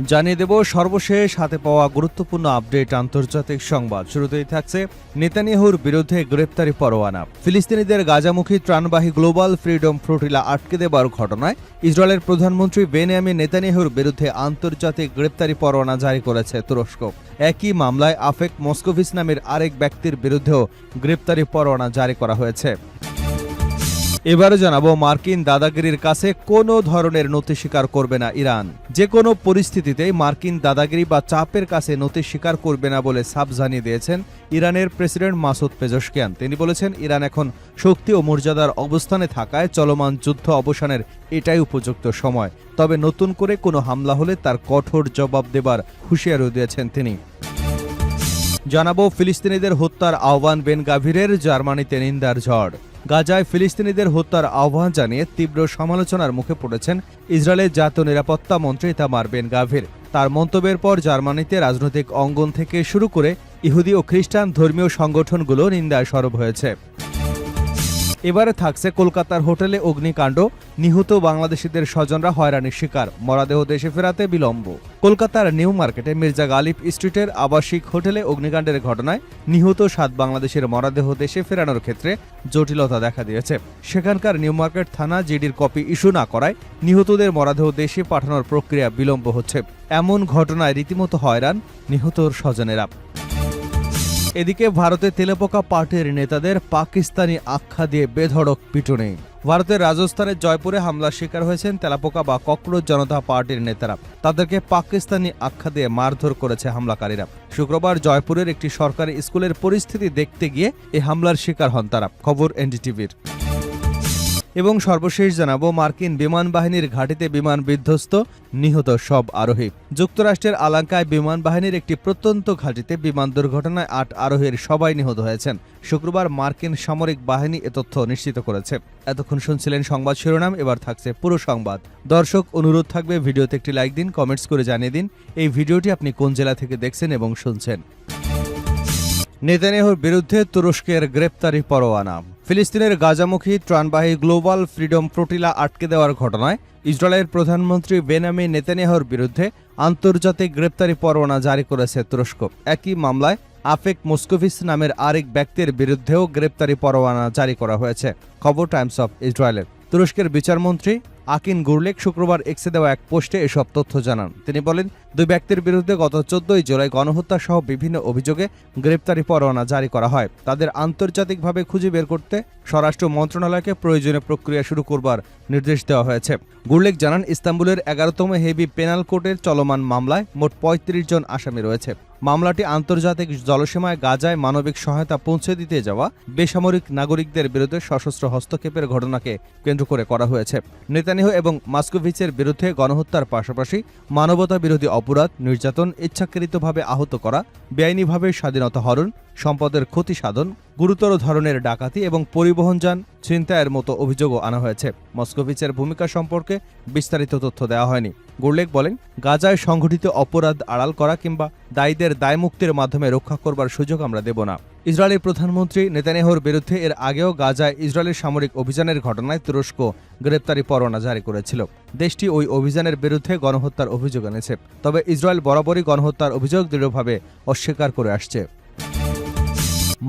জানিয়ে দেব সর্বশেষ হাতে পাওয়া গুরুত্বপূর্ণ আপডেট আন্তর্জাতিক সংবাদ। শুরুতেই থাকছে নেতানিয়াহুর বিরুদ্ধে গ্রেপ্তারি পরোয়ানা। ফিলিস্তিনিদের গাজামুখী ত্রাণবাহী গ্লোবাল ফ্রিডম ফ্লোটিলা আটকে দেবার ঘটনায় ইসরায়েলের প্রধানমন্ত্রী বেনিয়ামিন নেতানিয়াহুর বিরুদ্ধে আন্তর্জাতিক গ্রেপ্তারি পরোয়ানা জারি করেছে তুরস্ক। একই মামলায় আফেক মস্কোভিচ নামের আরেক ব্যক্তির বিরুদ্ধেও গ্রেপ্তারি পরোয়ানা জারি করা হয়েছে। এবারে জানাবো মার্কিন দাদাগিরির কাছে কোনো ধরনের নথি স্বীকার করবে না ইরান। যে কোনো পরিস্থিতিতেই মার্কিন দাদাগিরি বা চাপের কাছে নথি স্বীকার করবে না বলে সাফ জানিয়ে দিয়েছেন ইরানের প্রেসিডেন্ট মাসুদ পেজেশকিয়ান। তিনি বলেছেন, ইরান এখন শক্তি ও মর্যাদার অবস্থানে থাকায় চলমান যুদ্ধ অবসানের এটাই উপযুক্ত সময়। তবে নতুন করে কোনো হামলা হলে তার কঠোর জবাব দেবার হুঁশিয়ারি দিয়েছেন তিনি। জানাবো ফিলিস্তিনিদের হত্যার আহ্বান বেন গাভিরের, জার্মানিতে নিন্দার ঝড়। গাজায় ফিলিস্তিনিদের হত্যার আহ্বান জানিয়ে তীব্র সমালোচনার মুখে পড়েছেন ইসরায়েলের জাতীয় নিরাপত্তা মন্ত্রী ইতামার বেন গাভির। তার মন্তব্যের পর জার্মানিতে রাজনৈতিক অঙ্গন থেকে শুরু করে ইহুদি ও খ্রিস্টান ধর্মীয় সংগঠনগুলো নিন্দায় সরব হয়েছে। এবারে থাকছে কলকাতার হোটেলে অগ্নিকাণ্ড, নিহত বাংলাদেশিদের স্বজনরা হয়রানির শিকার, মরদেহ দেশে ফেরাতে বিলম্ব। কলকাতার নিউ মার্কেটে মির্জা গালিব স্ট্রিটের আবাসিক হোটেলে অগ্নিকাণ্ডের ঘটনায় নিহত 7 বাংলাদেশের মরদেহ দেশে ফেরানোর ক্ষেত্রে জটিলতা দেখা দিয়েছে। সেখানকার নিউ মার্কেট থানা জিডির কপি ইস্যু না করায় নিহতদের মরদেহ দেশে পাঠানোর প্রক্রিয়া বিলম্ব হচ্ছে। এমন ঘটনায় রীতিমতো হয়রান নিহতর স্বজনেরা। এদিকে ভারতের তেলেপোকা পার্টির নেতাদের পাকিস্তানি আখ্যা দিয়ে বেধড়ক পিটুনি। ভারতের রাজস্থানের জয়পুরে হামলার শিকার হয়েছেন তেলাপোকা বা ককরোচ জনতা পার্টির নেতারা। তাদেরকে পাকিস্তানি আখ্যা দিয়ে মারধর করেছে হামলাকারীরা। শুক্রবার জয়পুরের একটি সরকারি স্কুলের পরিস্থিতি দেখতে গিয়ে এই হামলার শিকার হন তারা। খবর এনডিটিভির। এবং সর্বশেষ জানাবো মার্কিন বিমান বাহিনীর ঘাঁটিতে বিমান বিধ্বস্ত, নিহত সব আরোহী। যুক্তরাষ্ট্রের আলাঙ্কায় বিমান বাহিনীর একটি প্রত্যন্ত ঘাঁটিতে বিমান দুর্ঘটনায় 8 আরোহীর সবাই নিহত হয়েছেন। শুক্রবার মার্কিন সামরিক বাহিনী এ তথ্য নিশ্চিত করেছে। এতক্ষণ শুনছিলেন সংবাদ শিরোনাম, এবার থাকছে পুরো সংবাদ। দর্শক, অনুরোধ থাকবে ভিডিওতে একটি লাইক দিন, কমেন্টস করে জানিয়ে দিন এই ভিডিওটি আপনি কোন জেলা থেকে দেখছেন এবং শুনছেন। নেতানিয়াহুর বিরুদ্ধে তুরস্কের গ্রেপ্তারি পরোয়ানা। ফিলিস্তিনের গাজামুখী ত্রাণবাহী গ্লোবাল ফ্রিডম ফ্লোটিলা আটকে দেওয়ার ঘটনায় ইসরায়েলের প্রধানমন্ত্রী বেনিয়ামিন নেতানিয়াহুর বিরুদ্ধে আন্তর্জাতিক গ্রেপ্তারি পরোয়ানা জারি করেছে তুরস্ক। একই মামলায় আফেক মস্কোভিচ নামের আরেক ব্যক্তির বিরুদ্ধেও গ্রেপ্তারি পরোয়ানা জারি করা হয়েছে। খবর টাইমস অফ ইসরায়েলের। তুরস্কের বিচারমন্ত্রী আকিন গুরলেক শুক্রবার এক্সে দেওয়া এক পোস্টে এসব তথ্য জানান। তিনি বলেন, 2 ব্যক্তির বিরুদ্ধে গত 14 জুলাই গণহত্যা সহ বিভিন্ন অভিযোগে গ্রেপ্তারি পরোয়ানা জারি করা হয়। তাদের আন্তর্জাতিকভাবে খুঁজে বের করতে স্বরাষ্ট্র মন্ত্রণালয়কে প্রয়োজনীয় প্রক্রিয়া শুরু করবার নির্দেশ দেওয়া হয়েছে। গুরলেক জানান, ইস্তাম্বুলের 11তম হেভি পেনাল কোর্টের চলমান মামলায় মোট 35 জন আসামি রয়েছে। মামলাটি আন্তর্জাতিক জলসীমায় গাজায় মানবিক সহায়তা পৌঁছে দিতে যাওয়া বেসামরিক নাগরিকদের বিরুদ্ধে সশস্ত্র হস্তক্ষেপের ঘটনাকে কেন্দ্র করে করা হয়েছে। নেতানিয়াহু এবং মস্কোভিচের বিরুদ্ধে গণহত্যার পাশাপাশি মানবতা বিরোধী অপরাধ, নির্যাতন, ইচ্ছাকৃতভাবে আহত করা, বেআইনিভাবে স্বাধীনতা হরণ, সম্পদের ক্ষতি সাধন, গুরুতর ধরনের ডাকাতি এবং পরিবহনযান ছিনতাইয়ের মতো অভিযোগও আনা হয়েছে। মস্কোভিচের ভূমিকা সম্পর্কে বিস্তারিত তথ্য দেওয়া হয়নি। গুরলেক বলেন, গাজায় সংঘটিত অপরাধ আড়াল করা কিংবা দায়ীদের দায়মুক্তির মাধ্যমে রক্ষা করবার সুযোগ আমরা দেব না। ইসরায়েলের প্রধানমন্ত্রী নেতানিয়াহুর বিরুদ্ধে এর আগেও গাজায় ইসরায়েলের সামরিক অভিযানের ঘটনায় তুরস্ক গ্রেপ্তারি পরোয়ানা জারি করেছিল। দেশটি ওই অভিযানের বিরুদ্ধে গণহত্যার অভিযোগ এনেছে। তবে ইসরায়েল বরাবরই গণহত্যার অভিযোগ দৃঢ়ভাবে অস্বীকার করে আসছে।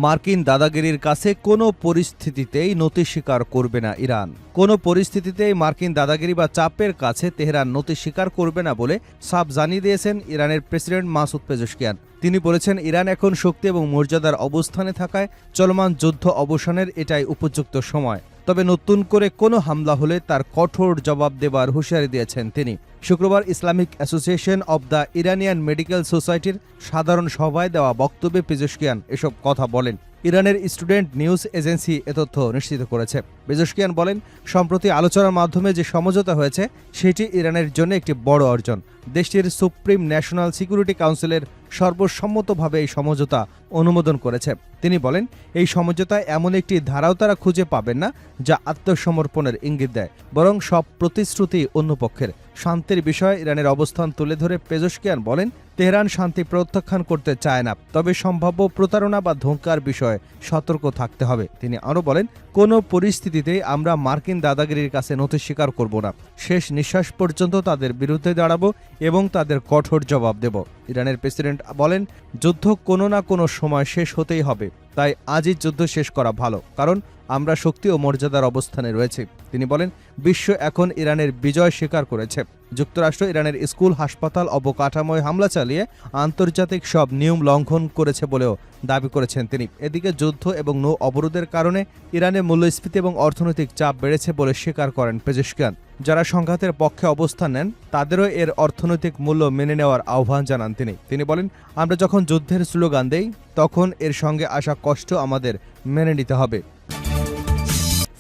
মার্কিন দাদাগিরির কাছে কোনো পরিস্থিতিতেই নথি স্বীকার করবে না ইরান। কোনো পরিস্থিতিতেই মার্কিন দাদাগিরি বা চাপের কাছে তেহরান নথি স্বীকার করবে না বলে সাফ জানিয়ে দিয়েছেন ইরানের প্রেসিডেন্ট মাসুদ পেজেশকিয়ান। তিনি বলেছেন, ইরান এখন শক্তি এবং মর্যাদার অবস্থানে থাকায় চলমান যুদ্ধ অবসানের এটাই উপযুক্ত সময়। তবে নতুন করে কোনো হামলা হলে তার কঠোর জবাব দেবার হুঁশিয়ারি দিয়েছেন তিনি। শুক্রবার Islamic association of the Iranian medical সোসাইটির সাধারণ সভায় দেওয়া বক্তব্যে পেজেশকিয়ান এসব কথা বলেন। ইরানের স্টুডেন্ট নিউজ এজেন্সি এ তথ্য নিশ্চিত করেছে। পেজেশকিয়ান বলেন, সম্প্রতি আলোচনার মাধ্যমে যে সমঝোতা হয়েছে সেটি ইরানের জন্য একটি বড় অর্জন। দেশটির সুপ্রিম ন্যাশনাল সিকিউরিটি কাউন্সিলের সর্বসম্মতভাবে এই সমঝোতা অনুমোদন করেছে। তিনি বলেন, এই সমঝোতায় এমন একটি ধারাও তারা খুঁজে পাবেন না যা আত্মসমর্পণের ইঙ্গিত দেয়, বরং সব প্রতিশ্রুতি অন্য পক্ষের। শান্তির বিষয়ে ইরানের অবস্থান তুলে ধরে পেজেশকিয়ান বলেন, তেহরান শান্তি প্রত্যাখ্যান করতে চায় না, তবে সম্ভাব্য প্রতারণা বা ধোঁকার বিষয়ে সতর্ক থাকতে হবে। তিনি আরও বলেন, কোনো পরিস্থিতিতেই আমরা মার্কিন দাদাগিরির কাছে নথি স্বীকার করব না। শেষ নিঃশ্বাস পর্যন্ত তাদের বিরুদ্ধে দাঁড়াবো এবং তাদের কঠোর জবাব দেব। ইরানের প্রেসিডেন্ট বলেন, যুদ্ধ কোনো না কোনো সময় শেষ হতেই হবে, তাই আজই যুদ্ধ শেষ করা ভালো, কারণ আমরা শক্তি ও মর্যাদার অবস্থানে রয়েছে। তিনি বলেন, বিশ্ব এখন ইরানের বিজয় স্বীকার করেছে। যুক্তরাষ্ট্র ইরানের স্কুল, হাসপাতাল, অবকাঠামোয় হামলা চালিয়ে আন্তর্জাতিক সব নিয়ম লঙ্ঘন করেছে বলেও দাবি করেছেন তিনি। এদিকে যুদ্ধ এবং নৌ অবরোধের কারণে ইরানে মূল্যস্ফীতি এবং অর্থনৈতিক চাপ বেড়েছে বলে স্বীকার করেন পেজেশকিয়ান। যারা সংঘাতের পক্ষে অবস্থান নেন তাদেরও এর অর্থনৈতিক মূল্য মেনে নেওয়ার আহ্বান জানান তিনি বলেন, আমরা যখন যুদ্ধের স্লোগান দেই তখন এর সঙ্গে আসা কষ্ট আমাদের মেনে নিতে হবে।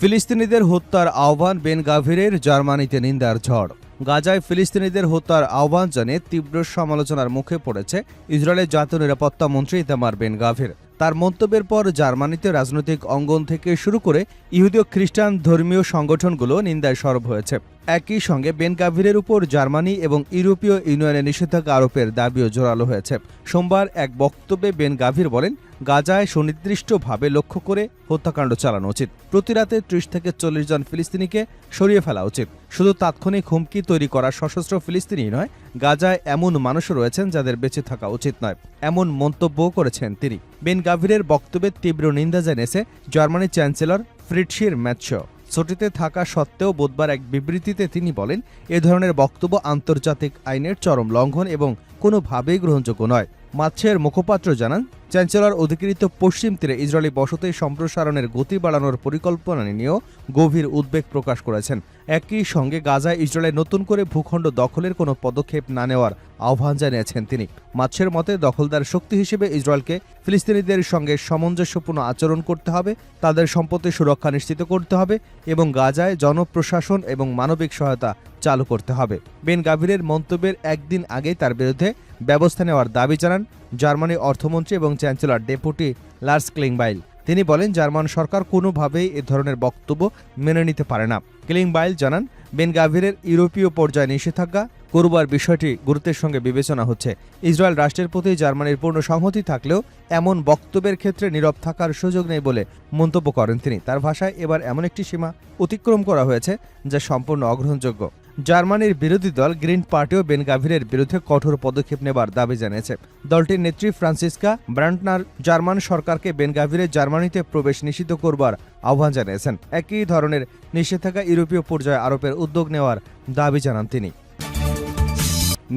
ফিলিস্তিনিদের হত্যার আহ্বান, বেন গাভিরের জার্মানিতে নিন্দার ঝড়। গাজায় ফিলিস্তিনিদের হত্যার আহ্বান জানিয়ে তীব্র সমালোচনার মুখে পড়েছে ইসরায়েলের জাতীয় নিরাপত্তা মন্ত্রী ইতামার বেন গাভির। তার মন্তব্যের পর জার্মানিতে রাজনৈতিক অঙ্গন থেকে শুরু করে ইহুদি ও খ্রিস্টান ধর্মীয় সংগঠনগুলো নিন্দায় সরব হয়েছে। একই সঙ্গে বেন গাভিরের উপর জার্মানি এবং ইউরোপীয় ইউনিয়নের নিষেধাজ্ঞা আরোপের দাবিও জোরালো হয়েছে। সোমবার এক বক্তব্যে বেন গাভির বলেন, গাজায় সুনির্দিষ্টভাবে লক্ষ্য করে হত্যাকাণ্ড চালানো উচিত। প্রতি রাতে ৩০ থেকে ৪০ জন ফিলিস্তিনিকে সরিয়ে ফেলা উচিত। শুধু তাৎক্ষণিক হুমকি তৈরি করা সশস্ত্র ফিলিস্তিনি নয়, গাজায় এমন মানুষও রয়েছেন যাদের বেঁচে থাকা উচিত নয়, এমন মন্তব্যও করেছেন তিনি। বেন গাভিরের বক্তব্যে তীব্র নিন্দা জানিয়েছে জার্মানির চ্যান্সেলর ফ্রিডরিশ মের্জ। ছুটিতে থাকা সত্ত্বেও বুধবার এক বিবৃতিতে তিনি বলেন, এ ধরনের বক্তব্য আন্তর্জাতিক আইনের চরম লঙ্ঘন এবং কোনোভাবেই গ্রহণযোগ্য নয়। মার্চের মুখপাত্র জানান, চ্যান্সেলর অধিকৃত পশ্চিম তীরে ইসরায়েলি বসতি সম্প্রসারণের গতি বাড়ানোর পরিকল্পনা নিয়েও গভীর উদ্বেগ প্রকাশ করেছেন। একই সঙ্গে গাজায় ইসরায়েলের নতুন করে ভূখণ্ড দখলের কোনো পদক্ষেপ না নেওয়ার আহ্বান জানিয়েছেন তিনি। মার্চের মতে দখলদার শক্তি হিসেবে ইসরায়েলকে ফিলিস্তিনিদের সঙ্গে সামঞ্জস্যপূর্ণ আচরণ করতে হবে, তাদের সম্পত্তি সুরক্ষা নিশ্চিত করতে হবে এবং গাজায় জনপ্রশাসন এবং মানবিক সহায়তা চালু করতে হবে। বেন গাভিরের মন্তব্যের একদিন আগেই তার বিরুদ্ধে ব্যবস্থা নেওয়ার দাবি জানান জার্মানির অর্থমন্ত্রী এবং চ্যান্সেলর ডেপুটি লার্স ক্লিংবাইল। তিনি বলেন, জার্মান সরকার কোনোভাবেই এ ধরনের বক্তব্য মেনে নিতে পারে না। ক্লিংবাইল জানান, বেন গাভিরের ইউরোপীয় পর্যায়ে নিষেধাজ্ঞা করবার বিষয়টি গুরুত্বের সঙ্গে বিবেচনা হচ্ছে। ইসরায়েল রাষ্ট্রের প্রতি জার্মানির পূর্ণ সংহতি থাকলেও এমন বক্তব্যের ক্ষেত্রে নীরব থাকার সুযোগ নেই বলে মন্তব্য করেন তিনি। তার ভাষায়, এবার এমন একটি সীমা অতিক্রম করা হয়েছে যা সম্পূর্ণ অগ্রহণযোগ্য। জার্মানির বিরোধী দল গ্রিন পার্টিও বেন গাভিরের বিরুদ্ধে কঠোর পদক্ষেপ নেবার দাবি জানিয়েছে। দলটির নেত্রী ফ্রান্সিসকা ব্রান্টনার জার্মান সরকারকে বেন গাভিরের জার্মানিতে প্রবেশ নিষিদ্ধ করবার আহ্বান জানিয়েছেন। একই ধরনের নিষেধাজ্ঞা ইউরোপীয় পর্যায়ে আরোপের উদ্যোগ নেওয়ার দাবি জানান তিনি।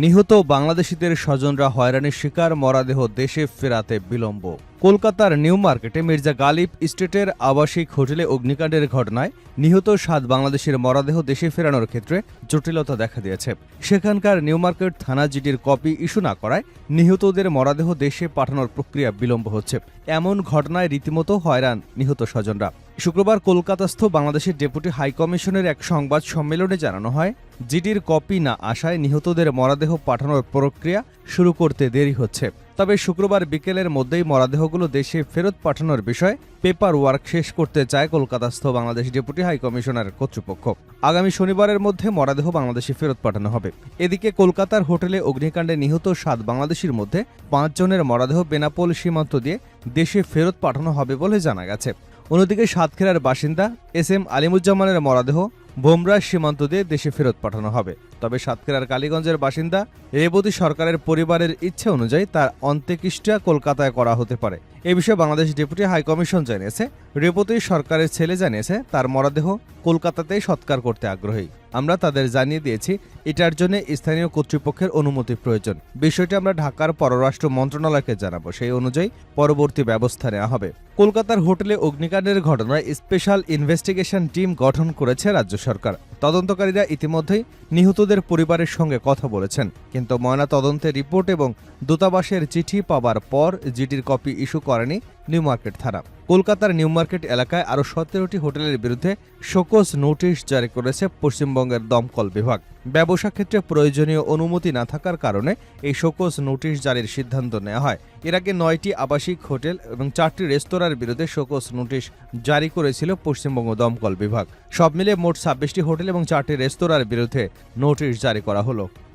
নিহত বাংলাদেশিদের স্বজনরা হয়রানির শিকার, মরদেহ দেশে ফেরাতে বিলম্ব। কলকাতার নিউ মার্কেটে মির্জা গালিব স্টেটের আবাসিক হোটেলে অগ্নিকাণ্ডের ঘটনায় নিহত ৭ বাংলাদেশের মরদেহ দেশে ফেরানোর ক্ষেত্রে জটিলতা দেখা দিয়েছে। সেখানকার নিউ মার্কেট থানা জিডির কপি ইস্যু না করায় নিহতদের মরদেহ দেশে পাঠানোর প্রক্রিয়া বিলম্ব হচ্ছে। এমন ঘটনায় রীতিমতো হয়রান নিহত স্বজনরা। শুক্রবার কলকাতাস্থ বাংলাদেশের ডেপুটি হাইকমিশনের এক সংবাদ সম্মেলনে জানানো হয়, জিডির কপি না আসায় নিহতদের মরদেহ পাঠানোর প্রক্রিয়া শুরু করতে দেরি হচ্ছে। তবে শুক্রবার বিকেলের মধ্যেই মরদেহগুলো দেশে ফেরত পাঠানোর বিষয়ে পেপার ওয়ার্ক শেষ করতে চায় কলকাতাস্থ বাংলাদেশ ডেপুটি হাইকমিশনার কর্তৃপক্ষ। আগামী শনিবারের মধ্যে মরদেহ বাংলাদেশে ফেরত পাঠানো হবে। এদিকে কলকাতার হোটেলে অগ্নিকাণ্ডে নিহত ৭ বাংলাদেশির মধ্যে ৫ জনের মরদেহ বেনাপোল সীমান্ত দিয়ে দেশে ফেরত পাঠানো হবে বলে জানা গেছে। অন্যদিকে সাতক্ষীরার বাসিন্দা SM আলিমুজ্জামানের মরদেহ বোমরা সীমান্ত দিয়ে দেশে ফেরত পাঠানো হবে। তবে সাতক্ষীরার কালীগঞ্জের বাসিন্দা রেবতী সরকারের পরিবারের ইচ্ছে অনুযায়ী তার অন্ত্যেষ্টিক্রিয়া কলকাতায় করা হতে পারে। এ বিষয়ে বাংলাদেশ ডেপুটি হাইকমিশন জানিয়েছে, রেবতী সরকারের ছেলে জানিয়েছে তার মরদেহ কলকাতাতেই সৎকার করতে আগ্রহী। আমরা তাদের জানিয়ে দিয়েছি এটার জন্য স্থানীয় কর্তৃপক্ষের অনুমতি প্রয়োজন। বিষয়টি আমরা ঢাকার পররাষ্ট্র মন্ত্রণালয়কে জানাবো, সেই অনুযায়ী পরবর্তী ব্যবস্থা নেওয়া হবে। কলকাতার হোটেলে অগ্নিকাণ্ডের ঘটনায় স্পেশাল ইনভেস্টিগেশন টিম গঠন করেছে রাজ্য সরকার। তদন্তকারীরা ইতিমধ্যেই নিহতদের পরিবারের সঙ্গে কথা বলেছেন, কিন্তু ময়না তদন্তের রিপোর্ট এবং দূতাবাসের চিঠি পাবার পর জিডির কপি ইস্যু করেনি নিউ মার্কেট থানা। কলকাতার নিউ মার্কেট এলাকায় আরও 17টি হোটেলের বিরুদ্ধে শোকজ নোটিশ জারি করেছে পশ্চিমবঙ্গের দমকল বিভাগ। ব্যবসা ক্ষেত্রে প্রয়োজনীয় অনুমতি না থাকার কারণে এই শোকজ নোটিশ জারির সিদ্ধান্ত নেওয়া হয়। এর আগে 9টি আবাসিক হোটেল এবং 4টি রেস্তোরাঁর বিরুদ্ধে শোকজ নোটিশ জারি করেছিল পশ্চিমবঙ্গ দমকল বিভাগ। সব মিলিয়ে মোট 26টি হোটেল এবং 4টি রেস্তোরাঁর বিরুদ্ধে নোটিশ জারি করা হলো।